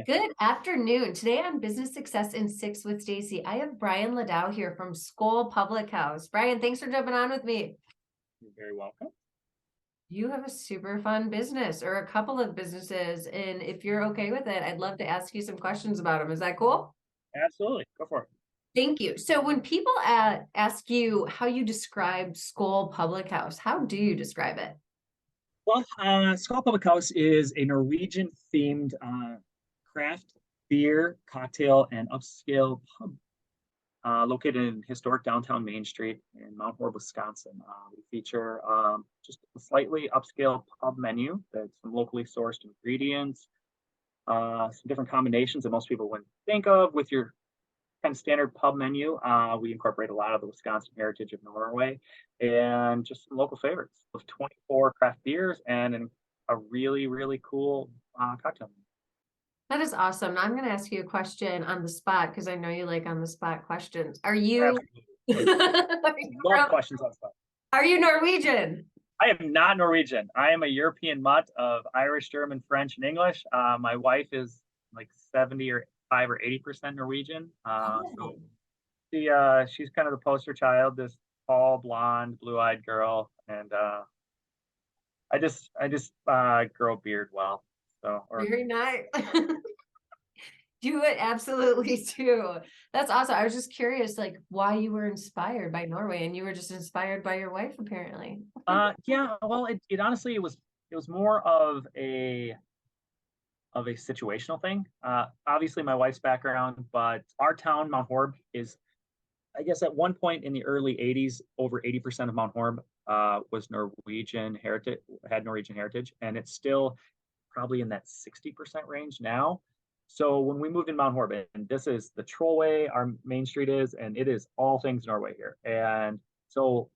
Good afternoon. Today on Business Success in Six with Stacie, I have Brian Ladow here from Skål Public House. Brian, thanks for jumping on with me. You're very welcome. You have a super fun business or a couple of businesses, and if you're okay with it, I'd love to ask you some questions about them. Is that cool? Absolutely. Go for it. Thank you. So when people ask you how you describe Skål Public House, how do you describe it? Well, Skål Public House is a Norwegian themed craft beer, cocktail, and upscale pub located in historic downtown Main Street in Mount Horeb, Wisconsin. We feature just a slightly upscale pub menu that's some locally sourced ingredients, some different combinations that most people wouldn't think of with your kind of standard pub menu. We incorporate a lot of the Wisconsin heritage of Norway and just some local favorites of 24 craft beers and a really, really cool cocktail. That is awesome. Now I'm going to ask you a question on the spot because I know you like on the spot questions. Are you, Absolutely. Love questions on stuff. are you Norwegian? I am not Norwegian. I am a European mutt of Irish, German, French, and English. My wife is like 75 or 80% Norwegian. So she's kind of the poster child, this tall, blonde, blue-eyed girl, and I just grow a beard well. So, or Very nice. Do it absolutely too. That's awesome. I was just curious, like why you were inspired by Norway, and you were just inspired by your wife, apparently. yeah. Well, it honestly it was more of a situational thing. Obviously, my wife's background, but our town, Mount Horeb, is, I guess, at one point in the early '80s, over 80% of Mount Horeb was Norwegian heritage, had Norwegian heritage, and it's still probably in that 60% range now. So when we moved in Mount Horeb, and this is the Trollway, our main street is, and it is all things Norway here. And so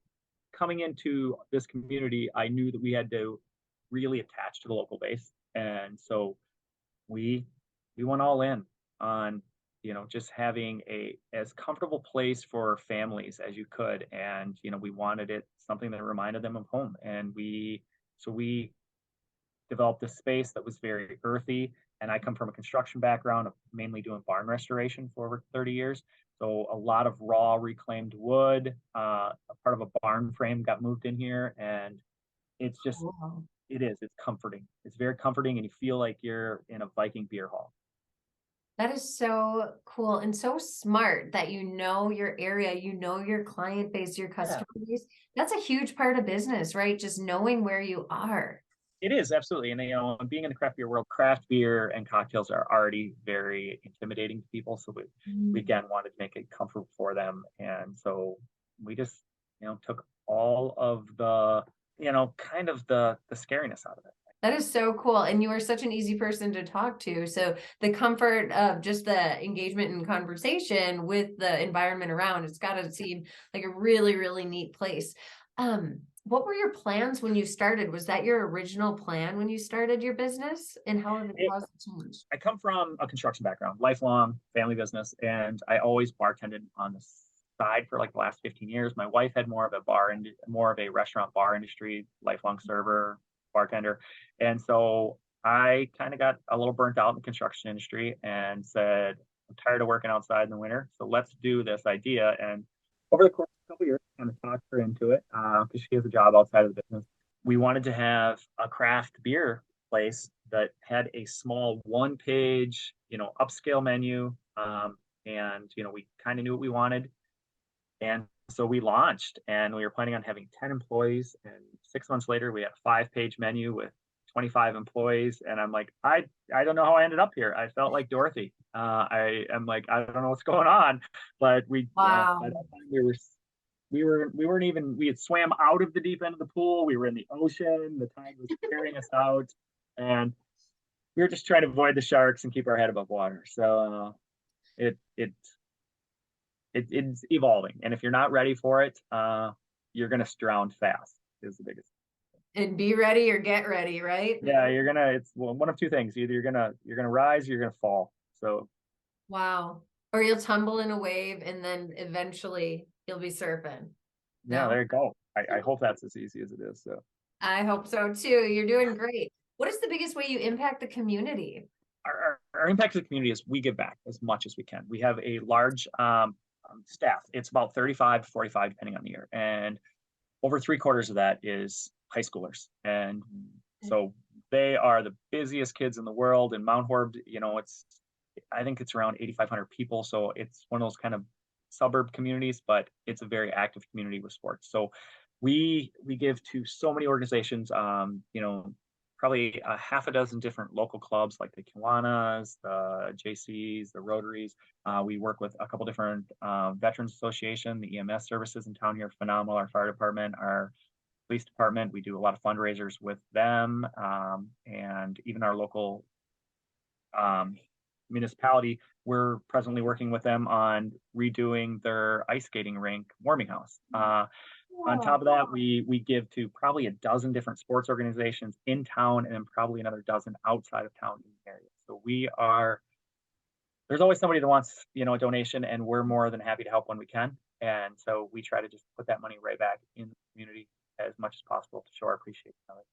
coming into this community, I knew that we had to really attach to the local base. And so we we went all in on just having a as comfortable place for families as you could, and we wanted it something that reminded them of home, and we developed this space that was very earthy. And I come from a construction background of mainly doing barn restoration for over 30 years, so a lot of raw reclaimed wood. A part of a barn frame got moved in here, and it's just Wow. it's comforting. It's very comforting, and you feel like you're in a Viking beer hall. That is so cool and so smart that you know your area, you know your client base, your Yeah, customer base. That's a huge part of business, right? Just knowing where you are. it is absolutely. And being in the craft beer world, craft beer and cocktails are already very intimidating to people. So we Mm. again wanted to make it comfortable for them. And so we just, took all of the, kind of the scariness out of it. That is so cool. And you are such an easy person to talk to. So the comfort of just the engagement and conversation with the environment around, it's got to seem like a really, really neat place. What were your plans when you started? Was that your original plan when you started your business? And It, how has it changed? I come from a construction background, lifelong family business, and I always bartended on the side for like the last 15 years. My wife had more of a restaurant bar industry, lifelong server, bartender, and so I kind of got a little burnt out in the construction industry and said, I'm tired of working outside in the winter, so let's do this idea. And over the course of a couple of years, I kind of talked her into it because she has a job outside of the business. We wanted to have a craft beer place that had a small one page, upscale menu. And, we kind of knew what we wanted. And so we launched, and we were planning on having 10 employees. And 6 months later, we had a 5-page menu with 25 employees. And I'm like, I don't know how I ended up here. I felt like Dorothy. I am like, I don't know what's going on, but by that Wow. time we weren't even, we had swam out of the deep end of the pool. We were in the ocean. The tide was carrying us out, and we were just trying to avoid the sharks and keep our head above water. So it it it's evolving, and if you're not ready for it, you're gonna drown fast. Is the biggest. And be ready or get ready, right? Yeah, you're gonna. It's one of two things. Either you're gonna rise, or you're gonna fall. So Wow. Or you'll tumble in a wave and then eventually you'll be surfing. yeah, No? there you go. I hope that's as easy as it is. So I hope so too. You're doing great. What is the biggest way you impact the community? our impact to the community is we give back as much as we can. We have a large staff. It's about 35 to 45, depending on the year. And over 3/4 of that is high schoolers. And so they are the busiest kids in the world. And Mount Horeb, I think it's around 8,500 people. So it's one of those kind of suburb communities, but it's a very active community with sports. So we give to so many organizations, probably a half a dozen different local clubs like the Kiwanis, the JCs, the Rotaries. We work with a couple different veterans association, the EMS services in town here, phenomenal. Our fire department, our police department, we do a lot of fundraisers with them, and even our local municipality. We're presently working with them on redoing their ice skating rink warming house. On top of that, we give to probably a dozen different sports organizations in town, and then probably another dozen outside of town in the area. So there's always somebody that wants, a donation, and we're more than happy to help when we can. And so we try to just put that money right back in the community as much as possible to show our appreciation of it.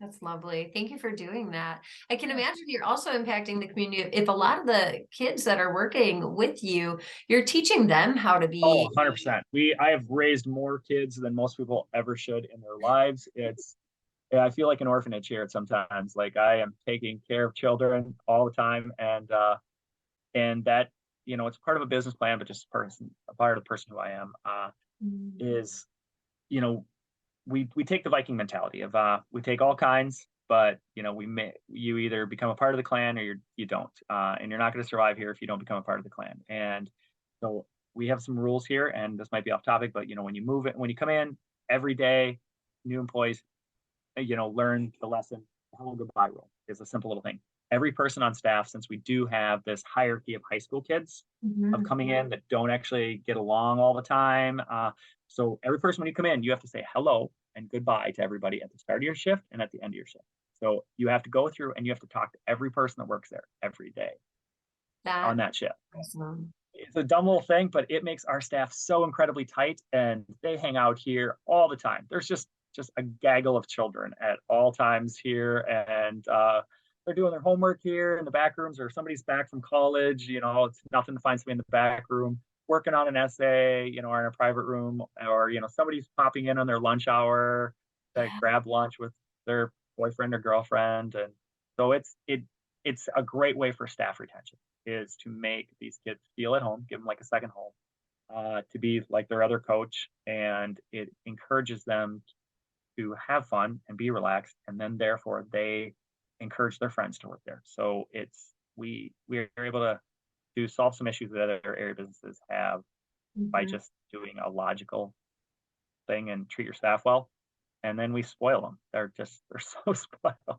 That's lovely. Thank you for doing that. I can imagine you're also impacting the community. If a lot of the kids that are working with you, you're teaching them how to be. Oh, 100%. I have raised more kids than most people ever should in their lives. I feel like an orphanage here sometimes. Like I am taking care of children all the time. And that, it's part of a business plan, but just a part of the person who I am, is, we take the Viking mentality of we take all kinds, but you either become a part of the clan or you don't, and you're not going to survive here if you don't become a part of the clan. And so we have some rules here, and this might be off topic, but when you come in every day, new employees, learn the lesson. The hello goodbye rule is a simple little thing. Every person on staff, since we do have this hierarchy of high school kids of coming in that don't actually get along all the time. So every person, when you come in, you have to say hello and goodbye to everybody at the start of your shift and at the end of your shift. So you have to go through and you have to talk to every person that works there every day on that shift. Awesome. It's a dumb little thing, but it makes our staff so incredibly tight, and they hang out here all the time. There's just a gaggle of children at all times here, and they're doing their homework here in the back rooms, or somebody's back from college. It's nothing to find somebody in the back room working on an essay, or in a private room, or somebody's popping in on their lunch hour to grab lunch with their boyfriend or girlfriend. And so it's a great way for staff retention, is to make these kids feel at home, give them like a second home, to be like their other coach, and it encourages them to have fun and be relaxed, and then therefore they encourage their friends to work there. So we are able to solve some issues that other area businesses have by just doing a logical thing and treat your staff well. And then we spoil them. They're so spoiled.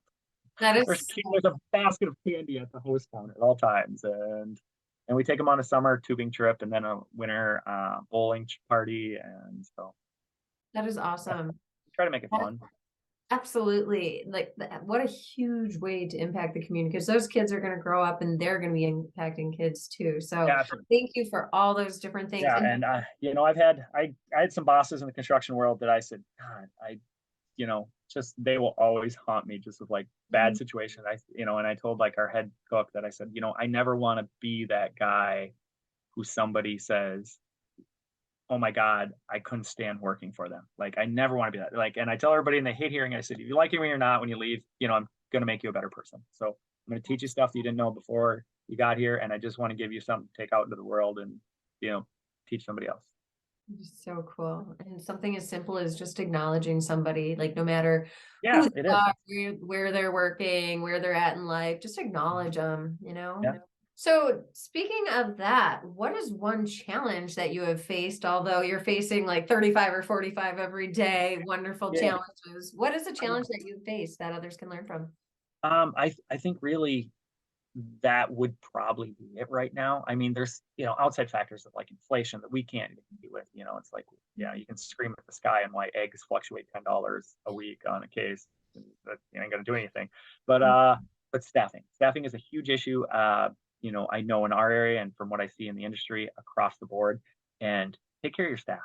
There's a basket of candy at the host counter at all times, and we take them on a summer tubing trip and then a winter bowling party, and so that is awesome. Try to make it fun. Absolutely. Like what a huge way to impact the community, because those kids are going to grow up and they're going to be impacting kids too. So thank you for all those different things. Yeah. And I had some bosses in the construction world that I said, God, they will always haunt me just with like bad situations. And I told like our head cook that I said, I never want to be that guy who somebody says, oh my God, I couldn't stand working for them. Like, I never want to be that. Like, and I tell everybody, and they hate hearing it. I said, if you like it when you're not, when you leave, I'm going to make you a better person. So I'm going to teach you stuff that you didn't know before you got here. And I just want to give you something to take out into the world and, teach somebody else. So cool. And something as simple as just acknowledging somebody, like no matter who they are, where they're working, where they're at in life, just acknowledge them, Yeah. So speaking of that, what is one challenge that you have faced, although you're facing like 35 or 45 every day, wonderful challenges? What is a challenge that you face that others can learn from? I think really that would probably be it right now. I mean, there's, outside factors of like inflation that we can't even compete with. It's like, you can scream at the sky and why eggs fluctuate $10 a week on a case. That ain't going to do anything. But staffing is a huge issue. I know in our area and from what I see in the industry across the board, and take care of your staff,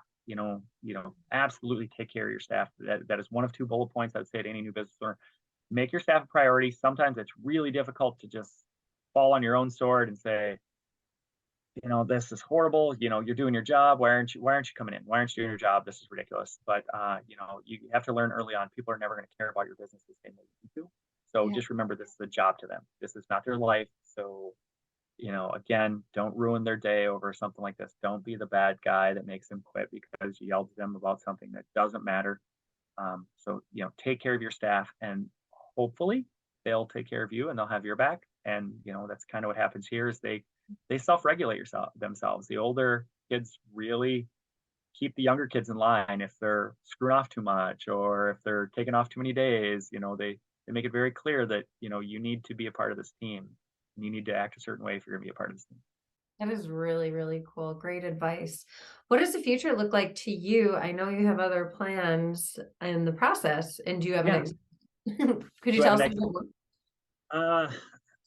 absolutely take care of your staff. That is one of two bullet points I would say to any new business owner. Make your staff a priority. Sometimes it's really difficult to just fall on your own sword and say, this is horrible. You're doing your job. Why aren't you coming in? Why aren't you doing your job? This is ridiculous. But you have to learn early on. People are never going to care about your business the same way you do. So Yeah. just remember, this is a job to them. This is not their life. So, again, don't ruin their day over something like this. Don't be the bad guy that makes them quit because you yelled at them about something that doesn't matter. So, take care of your staff, and hopefully they'll take care of you and they'll have your back. And, that's kind of what happens here is they self-regulate themselves. The older kids really keep the younger kids in line if they're screwing off too much or if they're taking off too many days. They make it very clear that, you need to be a part of this team and you need to act a certain way if you're going to be a part of this team. That is really, really cool. Great advice. What does the future look like to you? I know you have other plans in the process, and do you have an Yeah. ex could you Do I have tell an us a exit? bit more? Uh,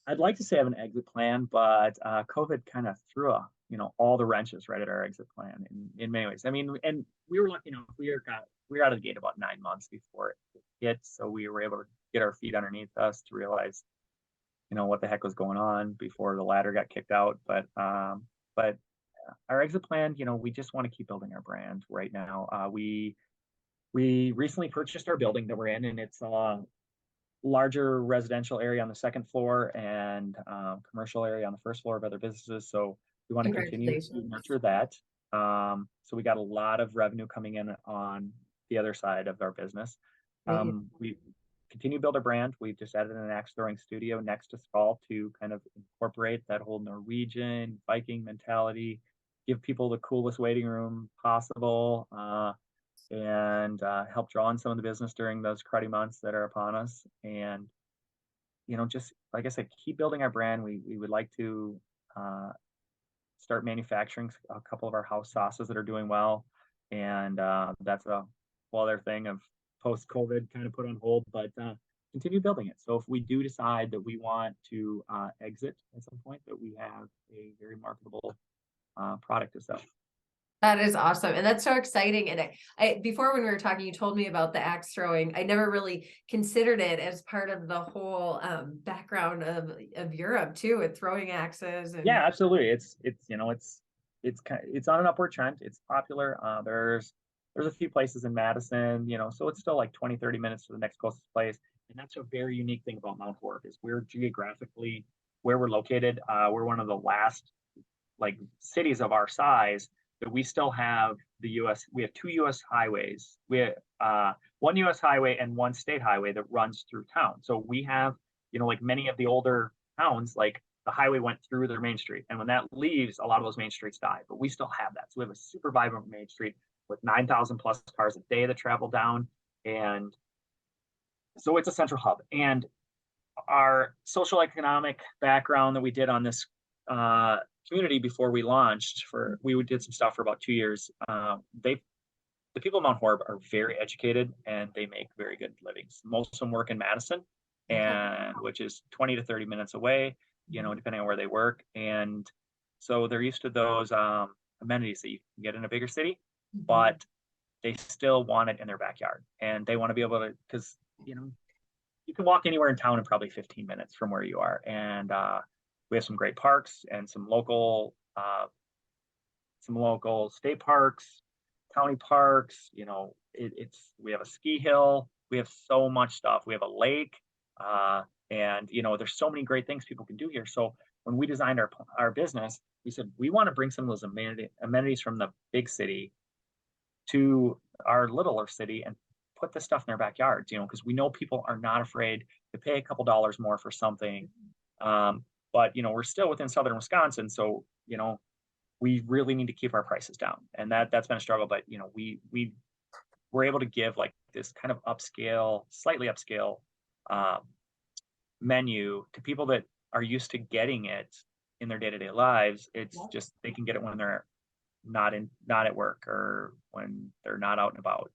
I'd like to say I have an exit plan, but COVID kind of threw all the wrenches right at our exit plan in many ways. I mean, and we were lucky enough. We were out of the gate about 9 months before it hit, so we were able to get our feet underneath us to realize, what the heck was going on before the ladder got kicked out. But our exit plan, we just want to keep building our brand right now. We recently purchased our building that we're in, and it's larger residential area on the second floor and commercial area on the first floor of other businesses. So we want to continue to Congratulations. nurture that. So we got a lot of revenue coming in on the other side of our business. Great. We continue to build our brand. We've just added an axe throwing studio next to Skål to kind of incorporate that whole Norwegian Viking mentality, give people the coolest waiting room possible. And help draw in some of the business during those cruddy months that are upon us. And, just like I said, keep building our brand. We would like to start manufacturing a couple of our house sauces that are doing well. And that's a whole other thing of post-COVID kind of put on hold, but continue building it. So if we do decide that we want to exit at some point, that we have a very marketable product to sell. That is awesome. And that's so exciting. And I before when we were talking, you told me about the axe throwing. I never really considered it as part of the whole background of Europe too, with throwing axes and Yeah, absolutely. It's on an upward trend. It's popular. There's a few places in Madison, so it's still like 20, 30 minutes to the next closest place. And that's a very unique thing about Mount Horeb is we're geographically where we're located. We're one of the last like cities of our size that we still have the U.S. We have two U.S. highways. We have one U.S. highway and one state highway that runs through town. So we have, like many of the older towns, like the highway went through their main street. And when that leaves, a lot of those main streets die. But we still have that. So we have a super vibrant main street with 9,000 plus cars a day that travel down. And so it's a central hub. And our social economic background that we did on this community before we launched we did some stuff for about 2 years. The people of Mount Horeb are very educated and they make very good livings. Most of them work in Madison, okay. and which is 20 to 30 minutes away, depending on where they work. And so they're used to those amenities that you can get in a bigger city, but they still want it in their backyard. And they want to be able to, because, you can walk anywhere in town in probably 15 minutes from where you are. And we have some great parks and some local state parks, county parks. We have a ski hill. We have so much stuff. We have a lake, and there's so many great things people can do here. So when we designed our business, we said we want to bring some of those amenities from the big city to our littler city and put this stuff in their backyards, because we know people are not afraid to pay a couple dollars more for something. But we're still within southern Wisconsin, so we really need to keep our prices down, and that's been a struggle. But we were able to give like this kind of slightly upscale menu to people that are used to getting it in their day-to-day lives. It's just they can get it when they're not at work or when they're not out and about.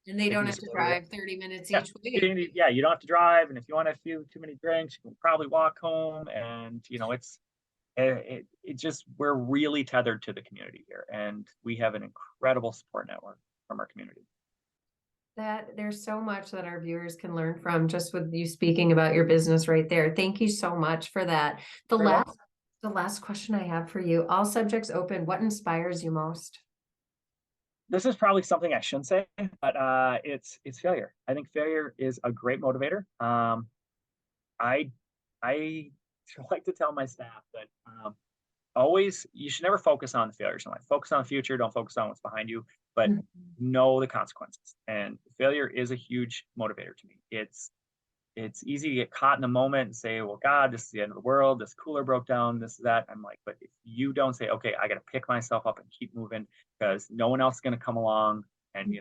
And they don't have to drive 30 minutes each way. Yeah, you don't have to drive, and if you want a few too many drinks, you can probably walk home. And it just we're really tethered to the community here, and we have an incredible support network from our community. That there's so much that our viewers can learn from just with you speaking about your business right there. Thank you so much for that. The Very last welcome. the last question I have for you, all subjects open, what inspires you most? This is probably something I shouldn't say, but it's failure. I think failure is a great motivator. I I like to tell my staff that always you should never focus on the failures in life. Focus on the future. Don't focus on what's behind you, but Mhm. know the consequences. And failure is a huge motivator to me. It's easy to get caught in the moment and say, well, God, this is the end of the world. This cooler broke down, this, that. I'm like, but if you don't say, okay, I got to pick myself up and keep moving because no one else is going to come along and,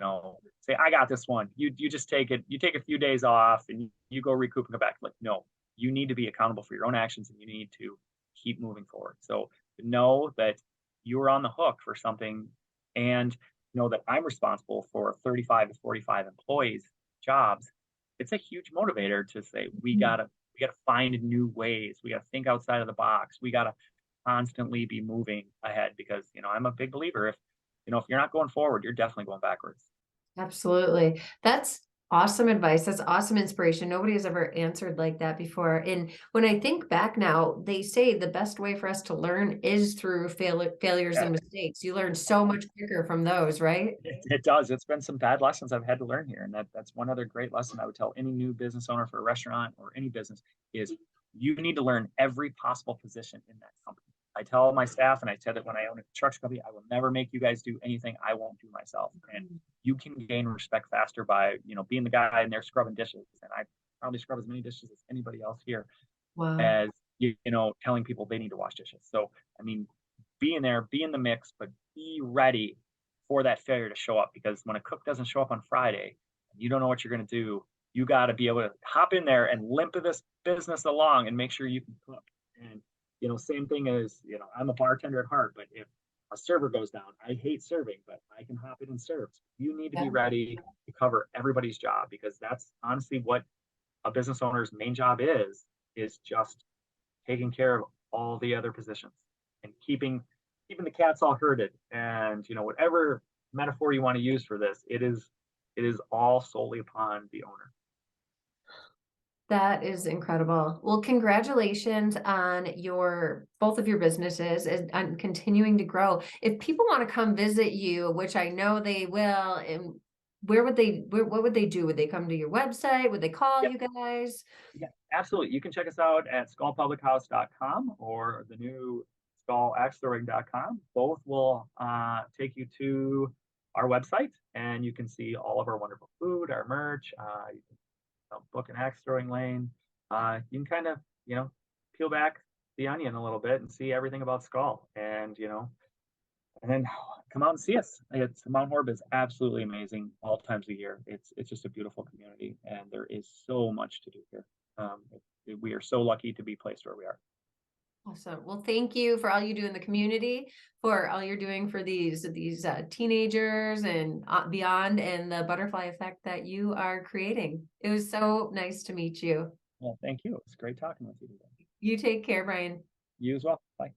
say, I got this one. You just take it. You take a few days off and you go recoup and go back. Like, no, you need to be accountable for your own actions and you need to keep moving forward. So know that you're on the hook for something and know that I'm responsible for 35 to 45 employees' jobs. It's a huge motivator to say we gotta find new ways. We gotta think outside of the box. We gotta constantly be moving ahead because I'm a big believer if you're not going forward, you're definitely going backwards. Absolutely. That's awesome advice. That's awesome inspiration. Nobody has ever answered like that before. And when I think back now, they say the best way for us to learn is through failures Yeah, and mistakes. You learn so much quicker from those, right? it does. It's been some bad lessons I've had to learn here, and that's one other great lesson I would tell any new business owner for a restaurant or any business is you need to learn every possible position in that company. I tell my staff, and I said it when I own a construction company, I will never make you guys do anything I won't do myself. And you can gain respect faster by being the guy in there scrubbing dishes, and I probably scrub as many dishes as anybody else here Wow. as telling people they need to wash dishes. So I mean, be in there, be in the mix, but be ready for that failure to show up because when a cook doesn't show up on Friday and you don't know what you're going to do, you got to be able to hop in there and limp this business along and make sure you can cook. And same thing as I'm a bartender at heart, but if a server goes down, I hate serving, but I can hop in and serve. You need to be Yeah. ready to cover everybody's job because that's honestly what a business owner's main job is just taking care of all the other positions and keeping the cats all herded. And whatever metaphor you want to use for this, it is all solely upon the owner. That is incredible. Well, congratulations on your both of your businesses and on continuing to grow. If people want to come visit you, which I know they will, and what would they do? Would they come to your website? Would they call Yep. you guys? Yeah, absolutely. You can check us out at skullpublichouse.com or the new skullaxthrowing.com. Both will take you to our website and you can see all of our wonderful food, our merch. You can book an axe throwing lane. You can kind of, peel back the onion a little bit and see everything about Skål. And then come out and see us. It's Mount Horeb is absolutely amazing all times of year. It's just a beautiful community, and there is so much to do here. We are so lucky to be placed where we are. Awesome. Well, thank you for all you do in the community, for all you're doing for these teenagers and beyond, and the butterfly effect that you are creating. It was so nice to meet you. Well, thank you. It's great talking with you today. You take care, Brian. You as well. Bye.